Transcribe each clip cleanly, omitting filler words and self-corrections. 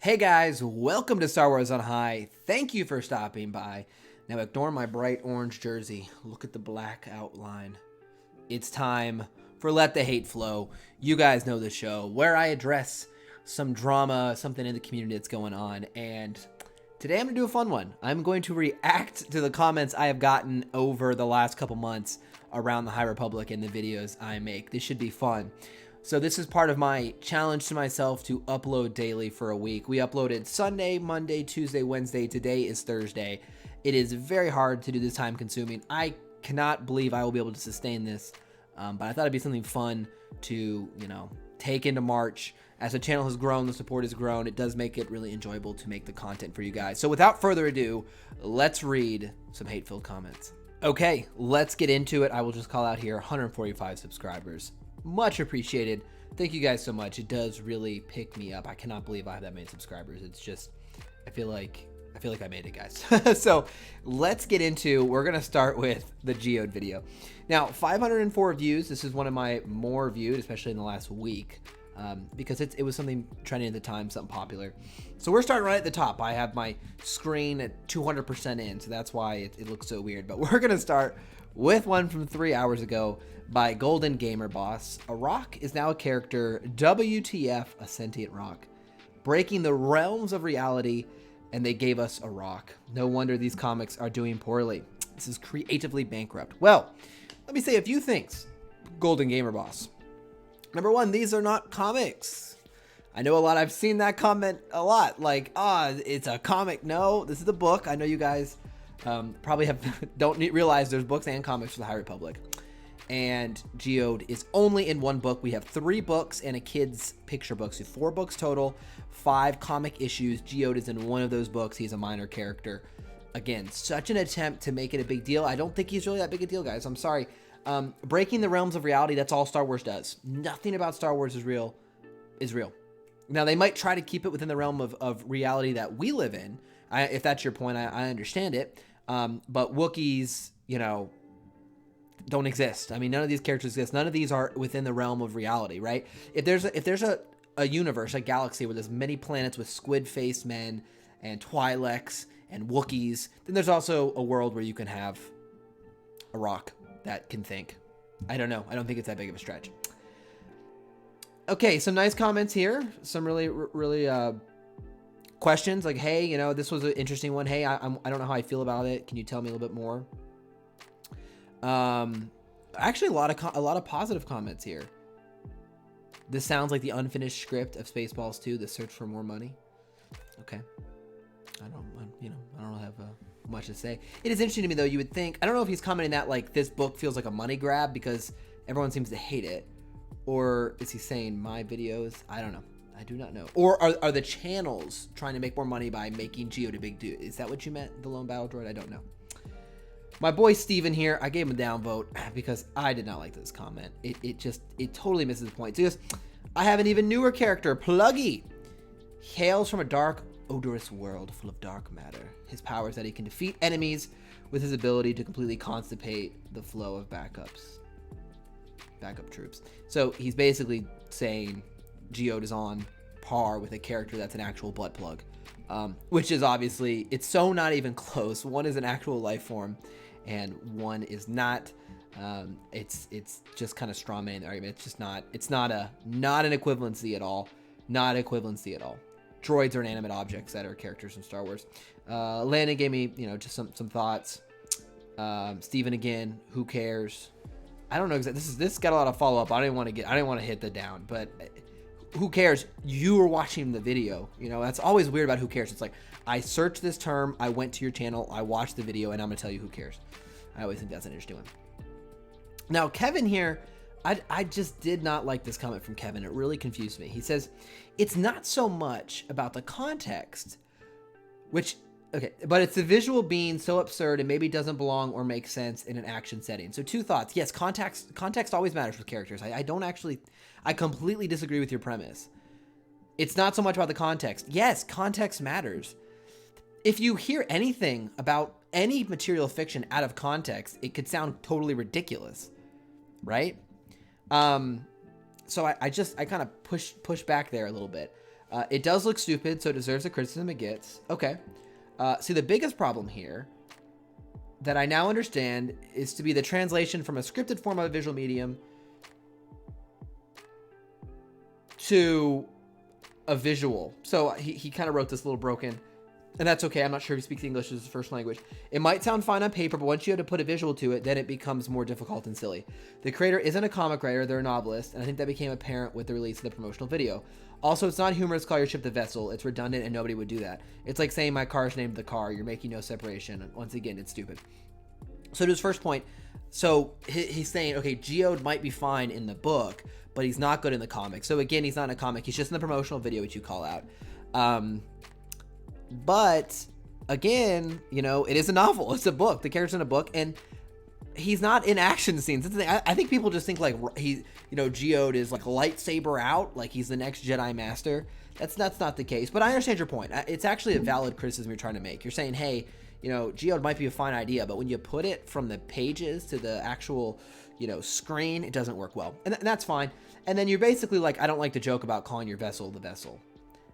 Hey guys, welcome to Star Wars on High. Thank you for stopping by. Now ignore my bright orange jersey. Look at the black outline. It's time for Let the Hate Flow. You guys know the show where I address some drama, something in the community that's going on. And today I'm going to do a fun one. I'm going to react to the comments I have gotten over the last couple months around the High Republic and the videos I make. This should be fun. So this is part of my challenge to myself to upload daily for a week. We uploaded Sunday, Monday, Tuesday, Wednesday. Today is Thursday. It is very hard to do this, time consuming. I cannot believe I will be able to sustain this, but I thought it'd be something fun to, take into March. As the channel has grown, the support has grown, it does make it really enjoyable to make the content for you guys. So without further ado, let's read some hate-filled comments. Okay, let's get into it. I will just call out here 145 subscribers. Much appreciated. Thank you guys so much. It does really pick me up. I cannot believe I have that many subscribers. It's just, I feel like I made it, guys. So let's get into, we're going to start with the Geode video. Now, 504 views. This is one of my more viewed, especially in the last week, because it was something trending at the time, something popular. So we're starting right at the top. I have my screen at 200% in, so that's why it looks so weird. But we're going to start with one from 3 hours ago by Golden Gamer Boss. A rock is now a character. WTF, a sentient rock. Breaking the realms of reality, and they gave us a rock. No wonder these comics are doing poorly. This is creatively bankrupt. Well, let me say a few things, Golden Gamer Boss. Number one, these are not comics. I know a lot. I've seen that comment a lot. Like, it's a comic. No, this is a book. I know you guys probably don't realize there's books and comics for the High Republic. And Geode is only in one book. We have 3 books and a kid's picture book. So 4 books total, 5 comic issues. Geode is in one of those books. He's a minor character. Again, such an attempt to make it a big deal. I don't think he's really that big a deal, guys. I'm sorry. Breaking the realms of reality, that's all Star Wars does. Nothing about Star Wars is real. Now, they might try to keep it within the realm of reality that we live in. If that's your point, I understand it. But Wookiees, don't exist. I mean, none of these characters exist. None of these are within the realm of reality, right? If there's a universe, a galaxy where there's many planets with squid-faced men and Twi'leks and Wookiees, then there's also a world where you can have a rock that can think. I don't know. I don't think it's that big of a stretch. Okay, some nice comments here. Some really questions like, hey, this was an interesting one. Hey, I don't know how I feel about it. Can you tell me a little bit more? Actually, a lot of positive comments here. This sounds like the unfinished script of Spaceballs 2, The Search for More Money. Okay. I don't have much to say. It is interesting to me, though. You would think, I don't know if he's commenting that like this book feels like a money grab because everyone seems to hate it, or is he saying my videos? I don't know. I do not know. Or are the channels trying to make more money by making Geode a big dude? Is that what you meant, the lone battle droid? I don't know. My boy Steven here, I gave him a downvote because I did not like this comment. It totally misses the point. So he goes, I have an even newer character, Pluggy. He hails from a dark, odorous world full of dark matter. His power is that he can defeat enemies with his ability to completely constipate the flow of backup troops. So he's basically saying Geode is on par with a character that's an actual butt plug. Which is obviously, it's so not even close. One is an actual life form and one is not. It's just kind of straw man argument. It's not an equivalency at all. Not equivalency at all. Droids are inanimate objects that are characters from Star Wars. Landon gave me, just some thoughts. Steven again, who cares? I don't know exactly. This got a lot of follow up. I didn't want to hit the down, but who cares? You were watching the video. That's always weird about who cares. It's like, I searched this term, I went to your channel, I watched the video, and I'm gonna tell you who cares. I always think that's an interesting one. Now, Kevin here, I just did not like this comment from Kevin. It really confused me. He says, it's not so much about the context, but it's the visual being so absurd and maybe doesn't belong or make sense in an action setting. So 2 thoughts. Yes, context always matters with characters. I completely disagree with your premise. It's not so much about the context. Yes, context matters. If you hear anything about any material fiction out of context, it could sound totally ridiculous, right? So I kind of push back there a little bit. It does look stupid, so it deserves the criticism it gets. Okay. See, the biggest problem here that I now understand is to be the translation from a scripted form of a visual medium to a visual. So he kind of wrote this a little broken, and that's okay. I'm not sure if he speaks English as his first language. It might sound fine on paper, but once you have to put a visual to it, then it becomes more difficult and silly. The creator isn't a comic writer, they're a novelist, and I think that became apparent with the release of the promotional video. Also, it's not humorous to call your ship the vessel. It's redundant and nobody would do that. It's like saying my car's named the car. You're making no separation. Once again, it's stupid. So to his first point, so he's saying, okay, Geode might be fine in the book, but he's not good in the comic. So again, he's not in a comic. He's just in the promotional video, which you call out. But again, you know, it is a novel. It's a book. The character's in a book, and he's not in action scenes. That's the thing. I think people just think like Geode is like lightsaber out, like he's the next Jedi Master. That's not the case. But I understand your point. It's actually a valid criticism you're trying to make. You're saying, hey, you know, Geode might be a fine idea, but when you put it from the pages to the actual, you know, screen, it doesn't work well. And that's fine. And then you're basically like, I don't like to joke about calling your vessel the vessel.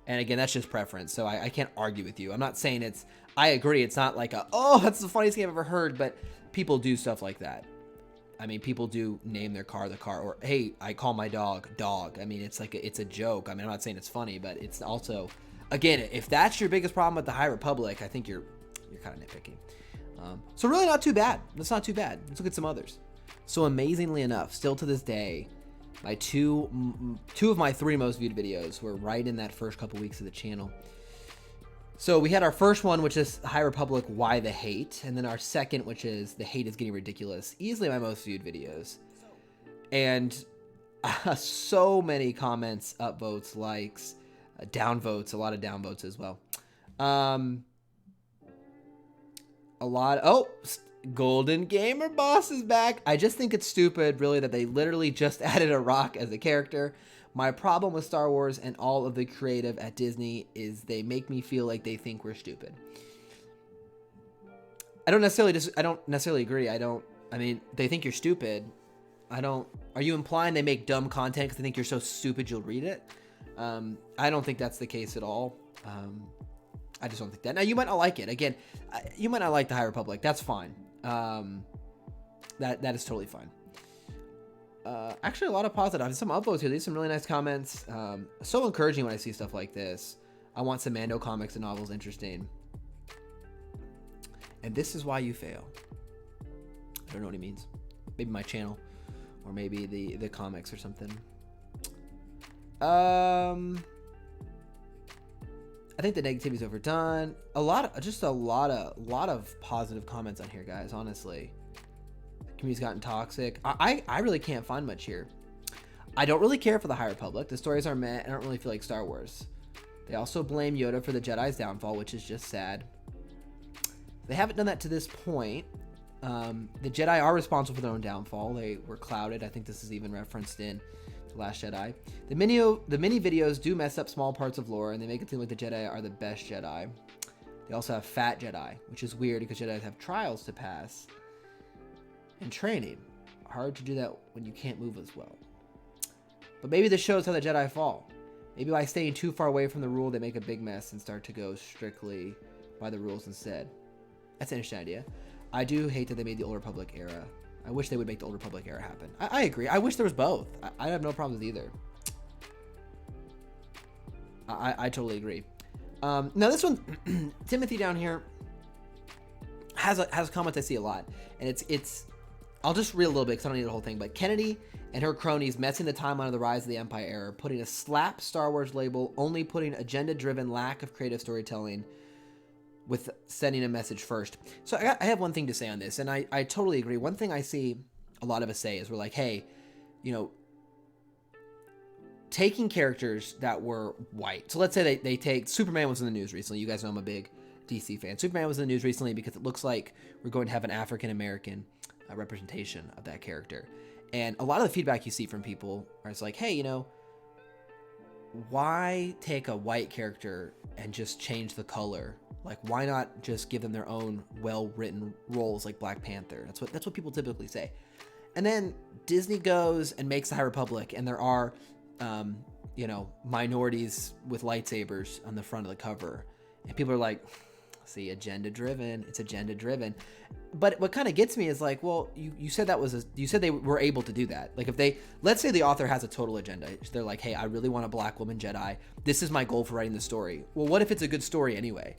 And again, that's just preference. So I can't argue with you. I'm not saying I agree. It's not like that's the funniest thing I've ever heard, but people do stuff like that. I mean, people do name their car the car, or hey, I call my dog dog. I mean, it's like it's a joke. I mean, I'm not saying it's funny, but it's also, again, if that's your biggest problem with the High Republic, I think you're kind of nitpicking. So really not too bad. That's not too bad. Let's look at some others. So amazingly enough, still to this day, my two of my 3 most viewed videos were right in that first couple weeks of the channel. So we had our first one, which is High Republic, Why the Hate? And then our second, which is The Hate is Getting Ridiculous. Easily my most viewed videos. And so many comments, upvotes, likes, downvotes, a lot of downvotes as well. Golden Gamer Boss is back. I just think it's stupid, really, that they literally just added a rock as a character. My problem with Star Wars and all of the creative at Disney is they make me feel like they think we're stupid. I don't necessarily agree. I mean, they think you're stupid. Are you implying they make dumb content because they think you're so stupid you'll read it? I don't think that's the case at all. I just don't think that. Now, you might not like it. Again, you might not like the High Republic. That's fine. That is totally fine. Actually, a lot of positive. Some upvotes here. These are some really nice comments. So encouraging when I see stuff like this. I want some Mando comics and novels interesting. And this is why you fail. I don't know what he means. Maybe my channel. Or maybe the comics or something. I think the negativity is overdone. A lot of positive comments on here, guys. Honestly, the community's gotten toxic. I really can't find much here. I don't really care for the High Republic. The stories are meh. I don't really feel like Star Wars. They also blame Yoda for the Jedi's downfall, which is just sad. They haven't done that to this point. The Jedi are responsible for their own downfall. They were clouded. I think this is even referenced in The Last Jedi. The mini videos do mess up small parts of lore, and they make it seem like the Jedi are the best Jedi. They also have fat Jedi, which is weird because Jedi have trials to pass and training. Hard to do that when you can't move as well. But maybe this shows how the Jedi fall. Maybe by staying too far away from the rule, they make a big mess and start to go strictly by the rules instead. That's an interesting idea. I do hate that they made the Old Republic era. I wish they would make the Old Republic era happen. I agree. I wish there was both. I have no problems with either. I totally agree. Now this one, Timothy down here has comments I see a lot, and it's. I'll just read a little bit because I don't need the whole thing. But Kennedy and her cronies messing the timeline of the rise of the Empire era, putting a slap Star Wars label, only putting agenda-driven lack of creative storytelling with sending a message first. So I have one thing to say on this, and I totally agree. One thing I see a lot of us say is we're like, hey, you know, taking characters that were white. So let's say they take Superman was in the news recently. You guys know I'm a big DC fan. Superman was in the news recently because it looks like we're going to have an African-American representation of that character. And a lot of the feedback you see from people is like, hey, you know, why take a white character and just change the color? Like, why not just give them their own well-written roles like Black Panther? That's what people typically say. And then Disney goes and makes the High Republic, and there are you know, minorities with lightsabers on the front of the cover. And people are like, see, agenda driven. It's agenda driven. But what kind of gets me is like, well, you said that was you said they were able to do that. Like if they, let's say the author has a total agenda. They're like, hey, I really want a black woman Jedi. This is my goal for writing the story. Well, what if it's a good story anyway?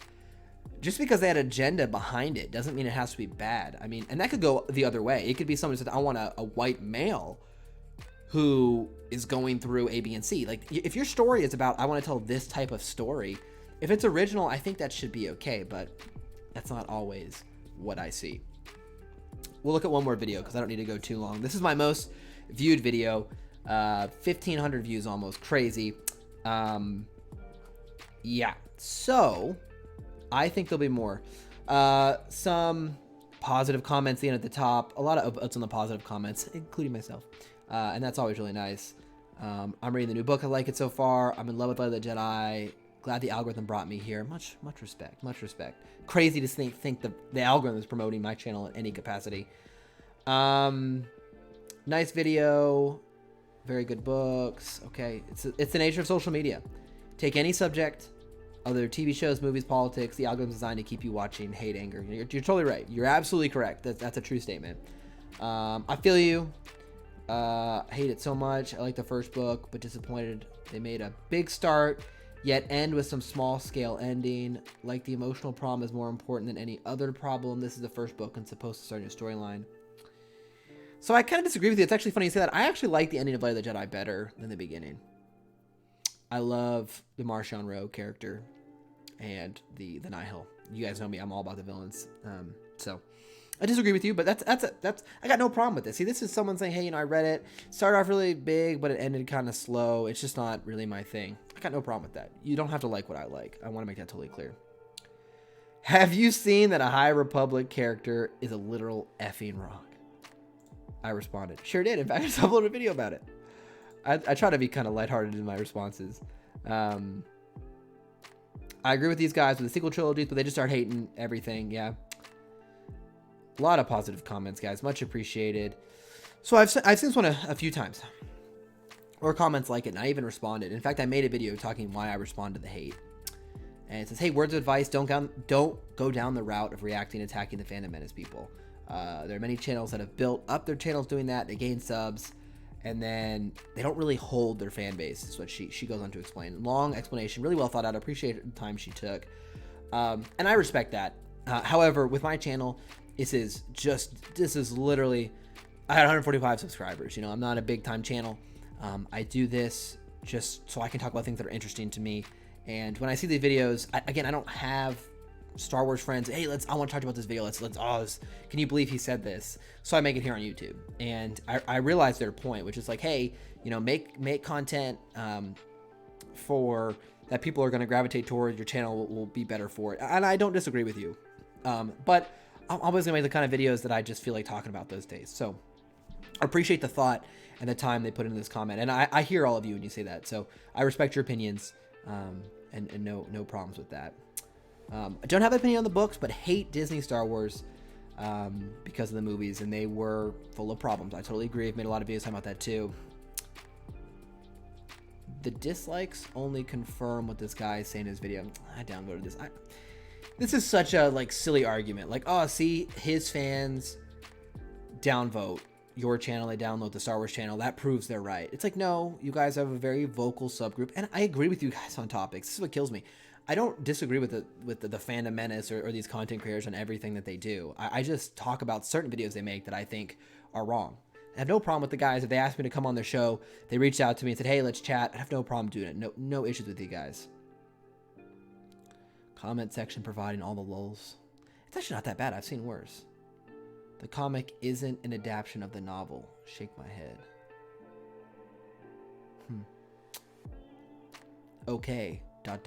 Just because they had an agenda behind it doesn't mean it has to be bad. I mean, and that could go the other way. It could be someone who said, I want a white male who is going through A, B, and C. Like if your story is about, I want to tell this type of story, if it's original, I think that should be okay, but that's not always what I see. We'll look at one more video because I don't need to go too long. This is my most viewed video, 1,500 views almost, crazy. Yeah, so I think there'll be more. Some positive comments at the end at the top, a lot of upvotes on the positive comments, including myself, and that's always really nice. I'm reading the new book. I like it so far. I'm in love with Light of the Jedi. Glad the algorithm brought me here. Much respect. Much respect. Crazy to think the algorithm is promoting my channel in any capacity. Nice video. Very good books. Okay, it's the nature of social media. Take any subject, other TV shows, movies, politics. The algorithm's designed to keep you watching hate, anger. You're totally right. You're absolutely correct. That's a true statement. I feel you. I hate it so much. I like the first book, but disappointed they made a big start, yet end with some small scale ending. Like the emotional problem is more important than any other problem. This is the first book and supposed to start a new storyline. So I kind of disagree with you. It's actually funny you say that. I actually like the ending of Light of the Jedi better than the beginning. I love the Marshawn Rowe character and the Nihil. You guys know me. I'm all about the villains. So I disagree with you, but that's I got no problem with this. See, this is someone saying, hey, you know, I read it. Started off really big, but it ended kind of slow. It's just not really my thing. I got no problem with that. You don't have to like what I like. I want to make that totally clear. Have you seen that a High Republic character is a literal effing rock? I responded. Sure did. In fact, I just uploaded a video about it. I try to be kind of lighthearted in my responses. I agree with these guys with the sequel trilogies, but they just start hating everything. Yeah. A lot of positive comments, guys. Much appreciated. So I've seen this one a few times. Or comments like it, and I even responded. In fact, I made a video talking why I respond to the hate. And it says, hey, words of advice, don't go down the route of reacting, attacking the fandom menace people. There are many channels that have built up their channels doing that. They gain subs, and then they don't really hold their fan base, is what she goes on to explain. Long explanation, really well thought out. I appreciate the time she took. And I respect that. However, with my channel, this is literally, I had 145 subscribers. You know, I'm not a big time channel. I do this just so I can talk about things that are interesting to me. And when I see these videos, I don't have Star Wars friends. Hey, I want to talk about this video. Can you believe he said this? So I make it here on YouTube. And I realize their point, which is like, hey, you know, make content for that people are going to gravitate towards. Your channel will be better for it. And I don't disagree with you. But I'm always going to make the kind of videos that I just feel like talking about those days. So I appreciate the thought and the time they put into this comment. And I hear all of you when you say that. So I respect your opinions, and no problems with that. I don't have an opinion on the books, but hate Disney Star Wars because of the movies, and they were full of problems. I totally agree. I've made a lot of videos talking about that too. The dislikes only confirm what this guy is saying in his video. I downvoted this. This is such a silly argument. Like, oh, see, his fans downvote your channel, they download the Star Wars channel. That proves they're right. It's like, no, you guys have a very vocal subgroup, and I agree with you guys on topics. This is what kills me. I don't disagree with the fandom menace or these content creators on everything that they do. I just talk about certain videos they make that I think are wrong. I have no problem with the guys. If they asked me to come on their show, they reached out to me and said, hey, let's chat. I have no problem doing it. No issues with you guys. Comment section providing all the lulls. It's actually not that bad. I've seen worse. The comic isn't an adaptation of the novel. Shake my head. Okay. ... I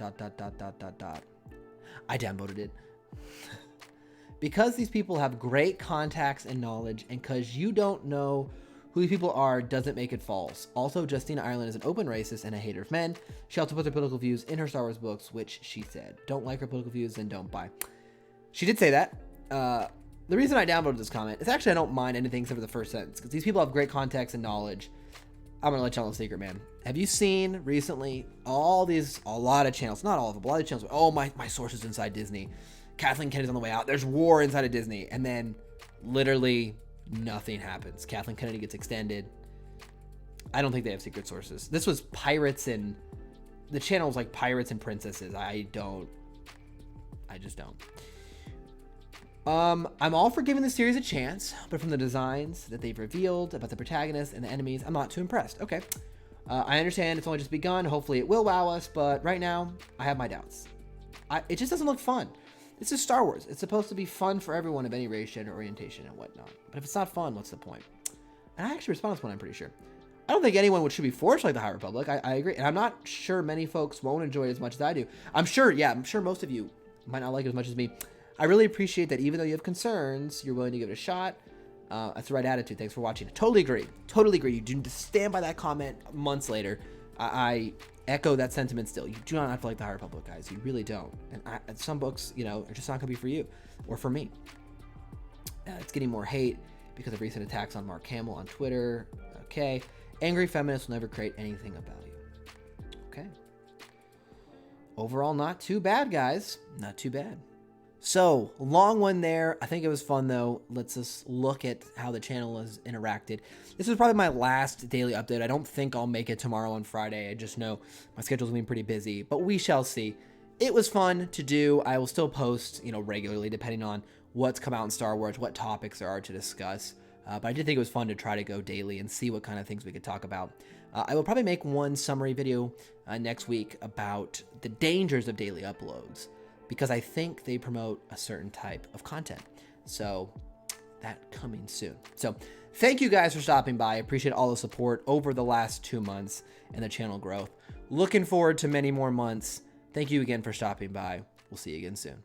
downvoted it. Because these people have great contacts and knowledge, and because you don't know who these people are doesn't make it false. Also, Justina Ireland is an open racist and a hater of men. She also put her political views in her Star Wars books, which she said. Don't like her political views, then don't buy. She did say that. The reason I downvoted this comment is actually I don't mind anything except for the first sentence, because these people have great context and knowledge. I'm gonna let y'all know a secret, man. Have you seen recently a lot of channels, not all of them, but a lot of channels, oh, my source is inside Disney. Kathleen Kennedy's on the way out. There's war inside of Disney. And then literally nothing happens. Kathleen Kennedy gets extended. I don't think they have secret sources. This was pirates and the channel was like pirates and princesses. I just don't. I'm all for giving the series a chance, but from the designs that they've revealed about the protagonists and the enemies, I'm not too impressed. Okay. I understand it's only just begun. Hopefully it will wow us, but right now I have my doubts. It just doesn't look fun. This is Star Wars. It's supposed to be fun for everyone of any race, gender, orientation, and whatnot. But if it's not fun, what's the point? And I actually responded to this one, I'm pretty sure. I don't think anyone should be forced like the High Republic. I agree. And I'm not sure many folks won't enjoy it as much as I do. I'm sure most of you might not like it as much as me. I really appreciate that even though you have concerns, you're willing to give it a shot. That's the right attitude. Thanks for watching. Totally agree. Totally agree. You do stand by that comment months later. I echo that sentiment still. You do not have to like the High Republic, guys. You really don't. And some books, are just not going to be for you or for me. It's getting more hate because of recent attacks on Mark Hamill on Twitter. Okay. Angry feminists will never create anything about you. Okay. Overall, not too bad, guys. Not too bad. So, long one there. I think it was fun, though. Let's just look at how the channel has interacted. This is probably my last daily update. I don't think I'll make it tomorrow on Friday. I just know my schedule's been pretty busy, but we shall see. It was fun to do. I will still post, regularly, depending on what's come out in Star Wars, what topics there are to discuss. But I did think it was fun to try to go daily and see what kind of things we could talk about. I will probably make one summary video next week about the dangers of daily uploads, because I think they promote a certain type of content. So that coming soon. So thank you guys for stopping by. I appreciate all the support over the last 2 months and the channel growth. Looking forward to many more months. Thank you again for stopping by. We'll see you again soon.